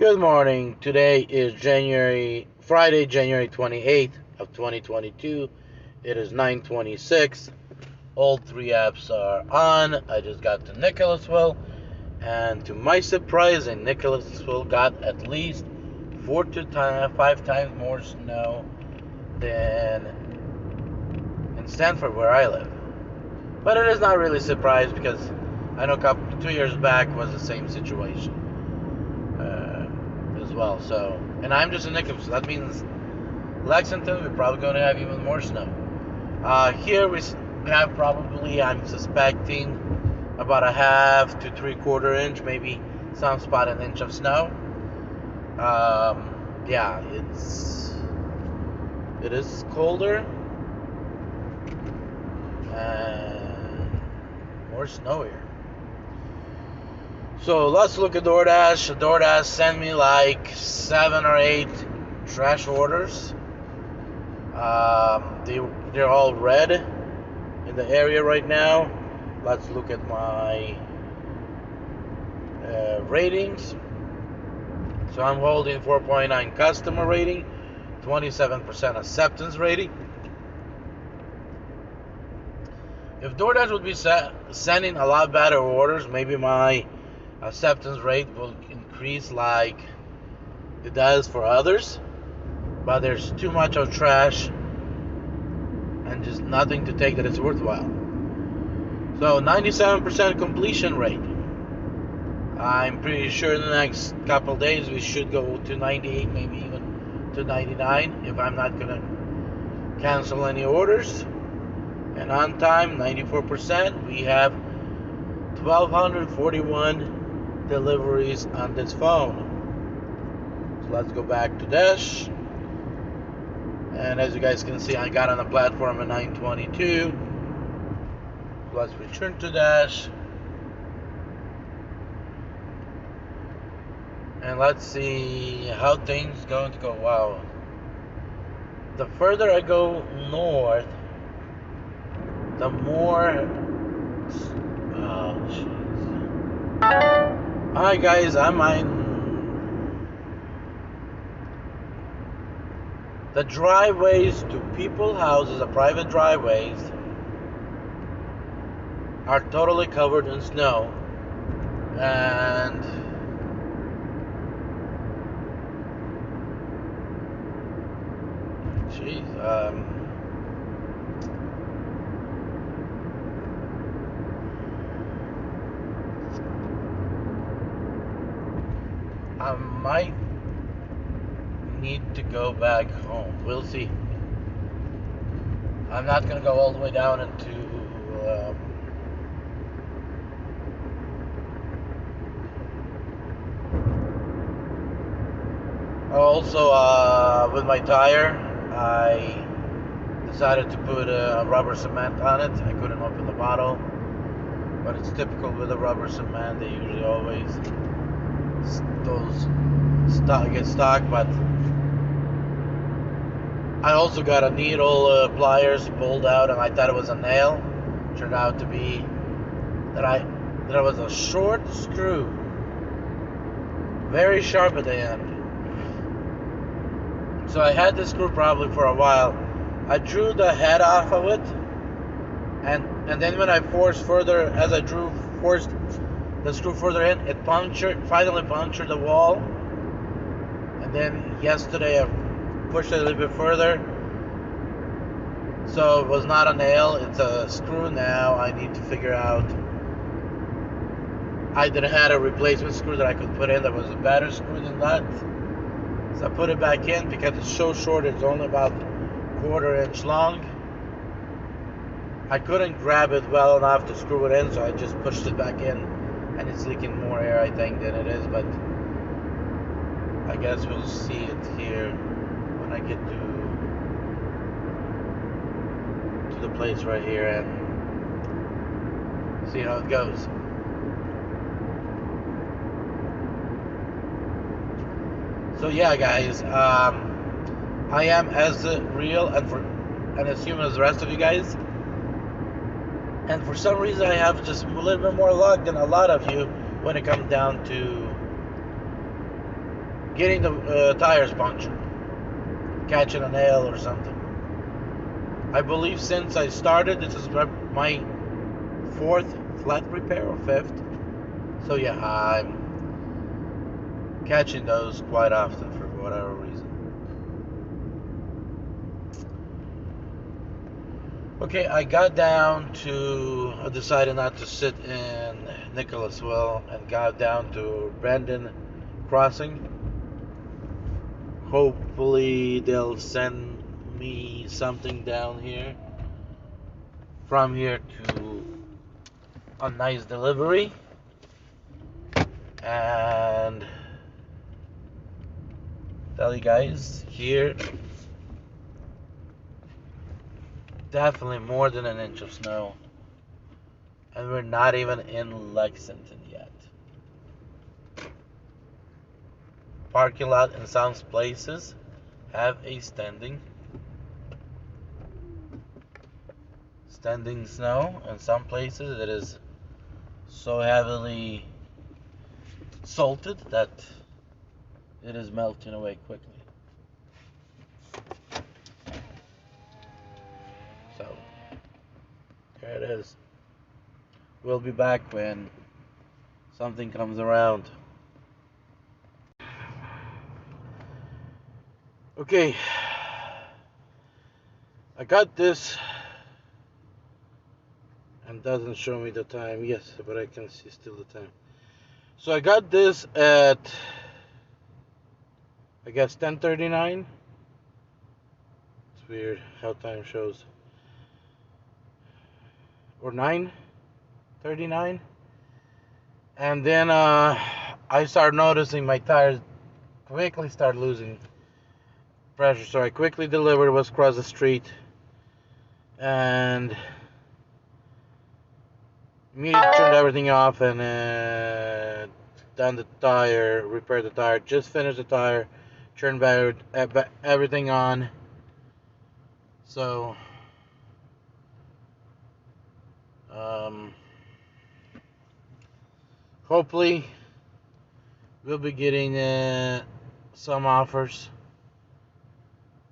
Good morning. Today is Friday, January 28th of 2022. It is 9:26. All three apps are on. I just got to Nicholasville, and to my surprise, in Nicholasville got at least 5 times more snow than in Stanford, where I live. But it is not really a surprise because I know 2 years back was the same situation. As well. So, and I'm just in Nicholas, so that means Lexington, we're probably going to have even more snow. Here we have probably, I'm suspecting, about a half to 3/4 inch, maybe some spot an inch of snow. Yeah, it is colder and more snowier. So let's look at DoorDash. DoorDash sent me like 7 or 8 trash orders. They're all red in the area right now. Let's look at my ratings. So I'm holding 4.9 customer rating, 27% acceptance rating. If DoorDash would be sending a lot better orders, maybe my acceptance rate will increase like it does for others, but there's too much of trash and just nothing to take that it's worthwhile. So 97% completion rate. I'm pretty sure in the next couple days we should go to 98, maybe even to 99 if I'm not gonna cancel any orders. And on time, 94%. We have 1,241 deliveries on this phone. So let's go back to Dash, and as you guys can see, I got on the platform at 9:22. Let's return to Dash, and let's see how things going to go. Wow, the further I go north, the more. Oh jeez. Hi guys, I'm in. The driveways to people's houses, the private driveways, are totally covered in snow. And jeez, I might need to go back home. We'll see. I'm not gonna go all the way down into also with my tire, I decided to put rubber cement on it. I couldn't open the bottle, but it's typical with the rubber cement. They usually always get stuck. But I also got a needle pliers pulled out, and I thought it was a nail. Turned out to be that it was a short screw, very sharp at the end. So I had this screw probably for a while. I drew the head off of it, and then when I forced the screw further in, it finally punctured the wall. And then yesterday I pushed it a little bit further, so it was not a nail, it's a screw now. I need to figure out. I didn't have a replacement screw that I could put in that was a better screw than that, so I put it back in because it's so short. It's only about 1/4 inch long. I couldn't grab it well enough to screw it in, so I just pushed it back in, and it's leaking more air, I think, than it is. But I guess we'll see it here when I get to the place right here and see how it goes. So yeah, guys, I am as real and as human as the rest of you guys. And for some reason, I have just a little bit more luck than a lot of you when it comes down to getting the tires punctured, catching a nail or something. I believe since I started, this is my fourth flat repair or fifth. So yeah, I'm catching those quite often for whatever reason. Okay, I got down to, I decided not to sit in Nicholasville and got down to Brandon Crossing. Hopefully they'll send me something down here from here to a nice delivery. And tell you guys here, definitely more than an inch of snow, and we're not even in Lexington yet. Parking lot in some places have a standing snow. In some places it is so heavily salted that it is melting away quickly. So there it is. We'll be back when something comes around. Okay, I got this, and doesn't show me the time. Yes, but I can see still the time. So I got this at, I guess, 10:39. It's weird how time shows. Or 9:39. And then I started noticing my tires quickly start losing pressure. So I quickly delivered, was across the street, and immediately turned everything off and done the tire, repaired the tire, just finished the tire, turned back everything on. So hopefully we'll be getting some offers.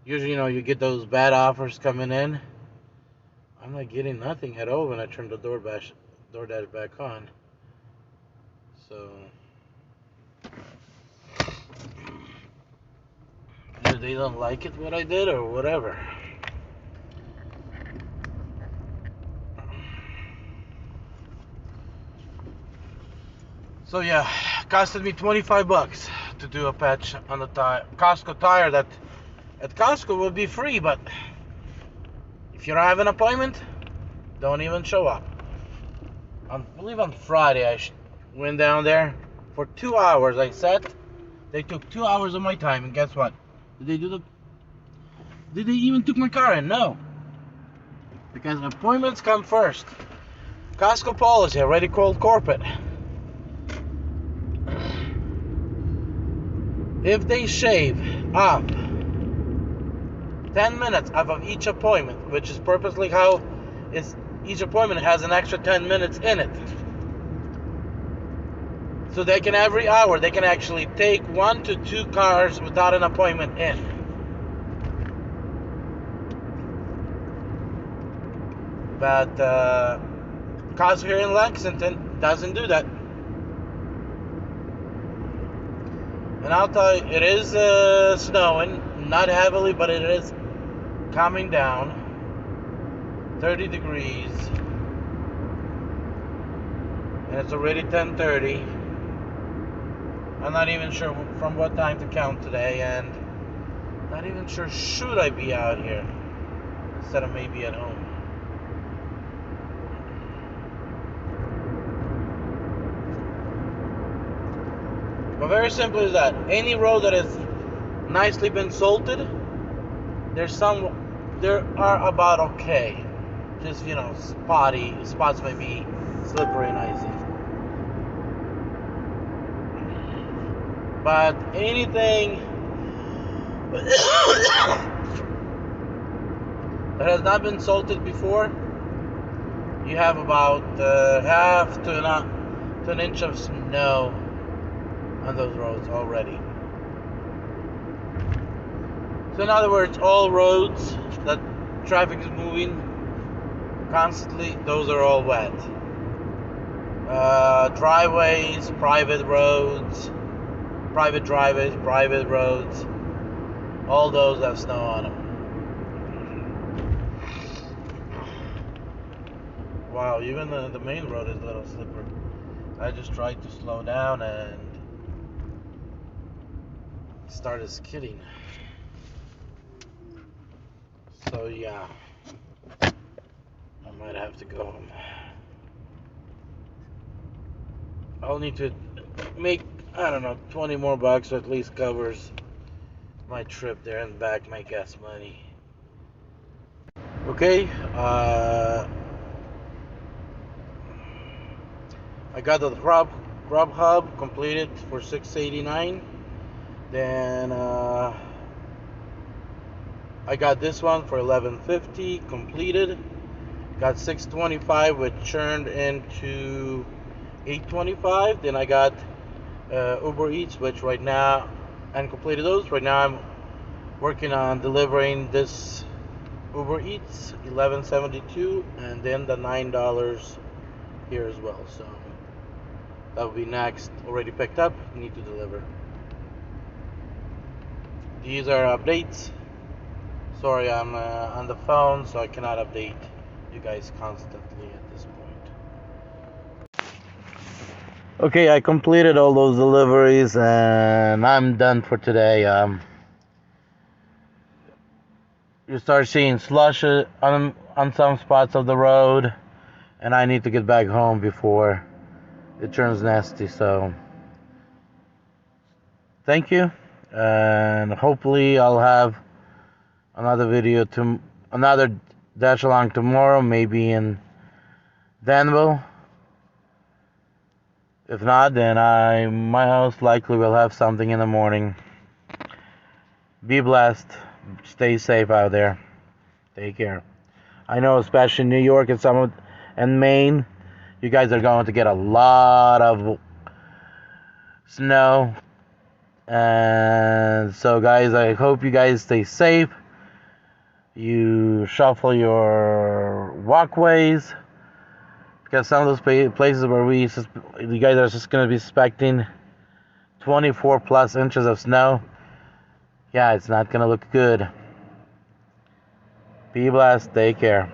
Usually, you get those bad offers coming in. I'm not getting nothing at all when I turn the DoorDash back on. So either they don't like it what I did or whatever. So yeah, costed me $25 to do a patch on the tire, Costco tire that at Costco would be free, but if you don't have an appointment, don't even show up. I believe on Friday I went down there for 2 hours. I sat. They took 2 hours of my time, and guess what? Did they even took my car in? No, because appointments come first. Costco policy, already called corporate. If they shave off 10 minutes off of each appointment, which is purposely how each appointment has an extra 10 minutes in it, so they can every hour they can actually take 1 to 2 cars without an appointment in. But Costco here in Lexington doesn't do that. And I'll tell you, it is snowing, not heavily, but it is coming down. 30 degrees. And it's already 10:30. I'm not even sure from what time to count today, and not even sure should I be out here instead of maybe at home. But very simple is that any road that has nicely been salted, there are about okay. Just spots may be slippery and icy. But anything that has not been salted before, you have about half to an inch of snow on those roads already. So in other words, all roads that traffic is moving constantly, those are all wet. Driveways, private roads, private driveways, private roads, all those have snow on them. Wow, even the main road is a little slippery. I just tried to slow down and started skidding. So yeah, I might have to go home. I'll need to make, I don't know, 20 more bucks, so at least covers my trip there and back, my gas money. Okay, I got the Grub Hub completed for $6.89. Then I got this one for $11.50 completed. Got $6.25, which turned into $8.25. Then I got Uber Eats, which right now, and completed those. Right now I'm working on delivering this Uber Eats, $11.72, and then the $9 here as well. So that will be next. Already picked up, need to deliver. These are updates. Sorry, I'm on the phone, so I cannot update you guys constantly at this point. Okay, I completed all those deliveries and I'm done for today. You start seeing slush on some spots of the road, and I need to get back home before it turns nasty. So thank you, and hopefully I'll have another video another dash along tomorrow, maybe in Danville. If not, then I most likely will have something in the morning. Be blessed. Stay safe out there. Take care. I know, especially in New York and Maine, you guys are going to get a lot of snow. And so, guys, I hope you guys stay safe. You shuffle your walkways, because some of those places where you guys are just going to be expecting 24 plus inches of snow, yeah, it's not going to look good. Be blessed. Take care.